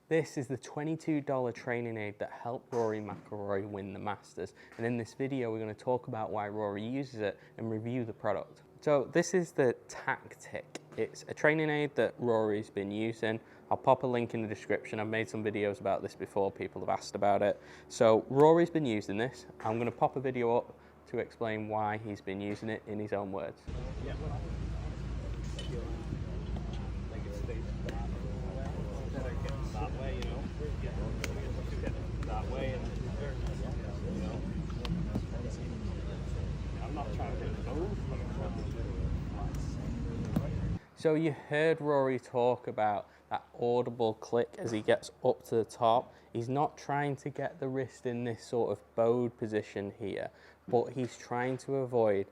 This is the $22 training aid that helped Rory Mcilroy win the Masters. And in this video, we're going to talk about why Rory uses it and review the product. So this is the Tactic. It's a training aid that Rory's been using. I'll pop a link in the description. I've made some videos about this before. People have asked about it. So Rory's been using this. I'm going to pop a video up to explain why he's been using it in his own words. Yeah. That way, you know, that way, and you know, I'm not trying to get it over. So you heard Rory talk about that audible click as he gets up to the top. He's not trying to get the wrist in this sort of bowed position here, but he's trying to avoid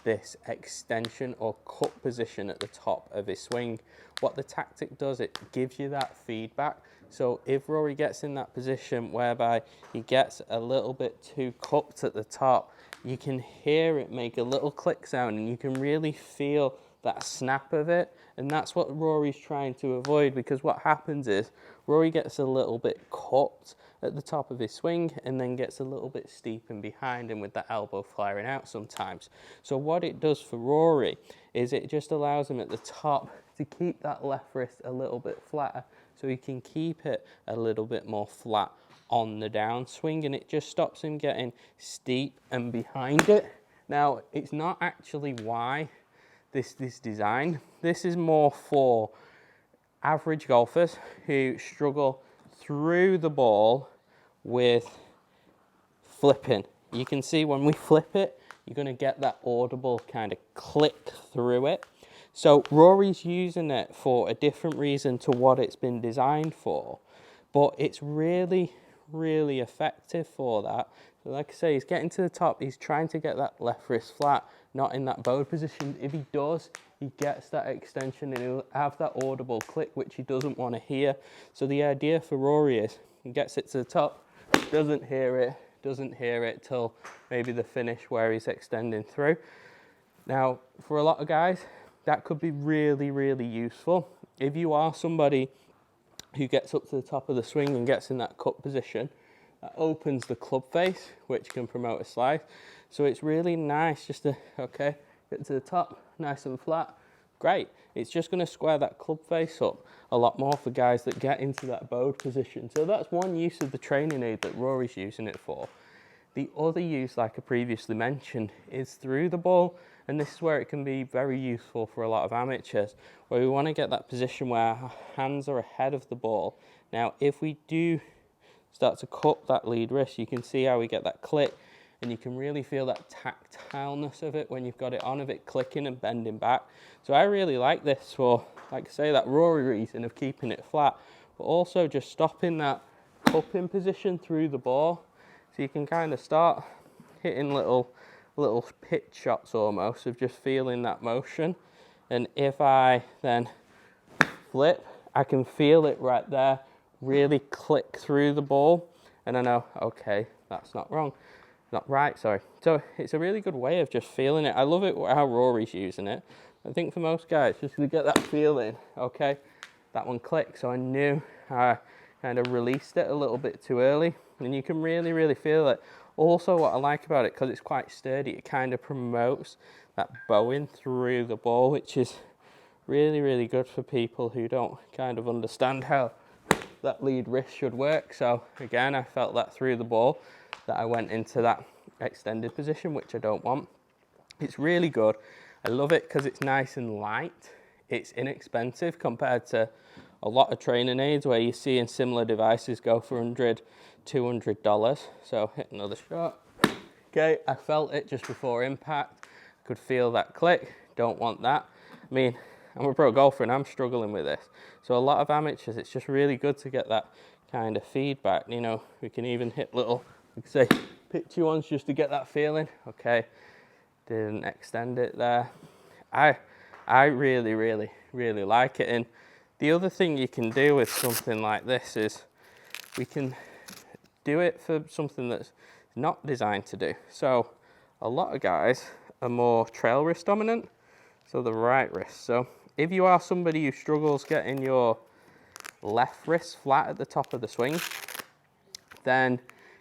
this extension or cut position at the top of his swing. What the Tactic does, it gives you that feedback. So if Rory gets in that position whereby he gets a little bit too cupped at the top, you can hear it make a little click sound and you can really feel that snap of it. And that's what Rory's trying to avoid, because what happens is Rory gets a little bit cupped at the top of his swing and then gets a little bit steep and behind him with that elbow flaring out sometimes. So what it does for Rory is it just allows him at the top to keep that left wrist a little bit flatter, so he can keep it a little bit more flat on the downswing, and it just stops him getting steep and behind it. Now, it's not actually why this design. This is more for average golfers who struggle through the ball with flipping. You can see when we flip it, you're going to get that audible kind of click through it. So Rory's using it for a different reason to what it's been designed for, but it's really, really effective for that. So like I say, he's getting to the top, he's trying to get that left wrist flat, not in that bowed position. If he does, he gets that extension and he'll have that audible click, which he doesn't want to hear. So the idea for Rory is he gets it to the top, doesn't hear it till maybe the finish where he's extending through. Now, for a lot of guys, that could be really, really useful. If you are somebody who gets up to the top of the swing and gets in that cut position, that opens the club face, which can promote a slice. So it's really nice just to, okay, get to the top, nice and flat, great. It's just going to square that club face up a lot more for guys that get into that bowed position. So that's one use of the training aid that Rory's using it for. The other use, like I previously mentioned, is through the ball, and this is where it can be very useful for a lot of amateurs, where we want to get that position where our hands are ahead of the ball. Now, if we do start to cup that lead wrist, you can see how we get that click, and you can really feel that tactileness of it when you've got it on, of it clicking and bending back. So I really like this for, like I say, that Rory reason of keeping it flat, but also just stopping that cupping position through the ball. So you can kind of start hitting little pitch shots almost of just feeling that motion. And if I then flip, I can feel it right there, really click through the ball. And I know, okay, that's not wrong. Not right, sorry. So it's a really good way of just feeling it. I love it how Rory's using it. I think for most guys, just to get that feeling, okay, that one clicked. So I knew I kind of released it a little bit too early. And you can really, really feel it. Also, what I like about it, because it's quite sturdy, it kind of promotes that bowing through the ball, which is really, really good for people who don't kind of understand how that lead wrist should work. So again, I felt that through the ball, that I went into that extended position, which I don't want. It's really good. I love it because it's nice and light. It's inexpensive compared to a lot of training aids where you're seeing similar devices go for $100, $200. So hit another shot. Okay, I felt it just before impact. Could feel that click. Don't want that. I mean, I'm a pro golfer and I'm struggling with this. So a lot of amateurs, it's just really good to get that kind of feedback. You know, we can even hit little, like I say, pitchy ones just to get that feeling. Okay, didn't extend it there. I really, really, really like it. And the other thing you can do with something like this is we can do it for something that's not designed to do. So a lot of guys are more trail wrist dominant, so the right wrist. So if you are somebody who struggles getting your left wrist flat at the top of the swing, then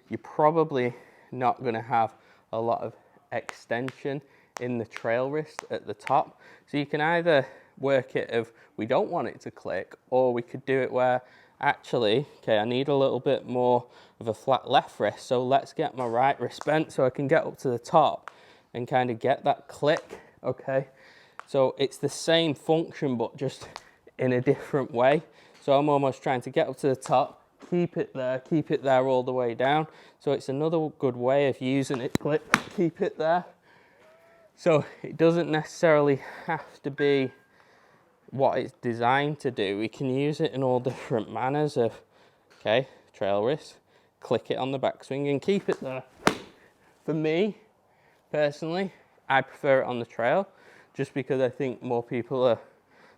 you're probably not going to have a lot of extension in the trail wrist at the top. So you can either work it if we don't want it to click, or we could do it where actually, okay, I need a little bit more of a flat left wrist, so let's get my right wrist bent so I can get up to the top and kind of get that click, okay? So it's the same function, but just in a different way. So I'm almost trying to get up to the top, keep it there all the way down. So it's another good way of using it, click, keep it there. So it doesn't necessarily have to be what it's designed to do. We can use it in all different manners of, okay, trail wrist, click it on the backswing and keep it there. For me, personally, I prefer it on the trail just because I think more people are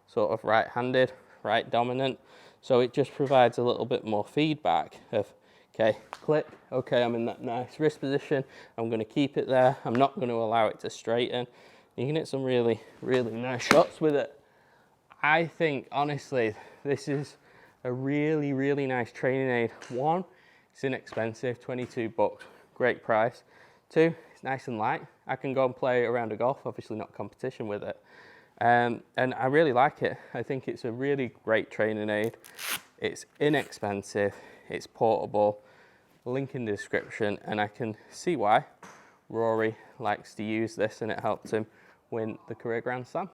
sort of right-handed, right dominant. So it just provides a little bit more feedback of, okay, click, okay, I'm in that nice wrist position. I'm going to keep it there. I'm not going to allow it to straighten. You can hit some really, really nice shots with it. I think, honestly, this is a really, really nice training aid. One, it's inexpensive, 22 bucks, great price. Two, it's nice and light. I can go and play around a golf, obviously not competition with it. And I really like it. I think it's a really great training aid. It's inexpensive, it's portable, link in the description, and I can see why Rory likes to use this and it helped him win the career Grand Slam.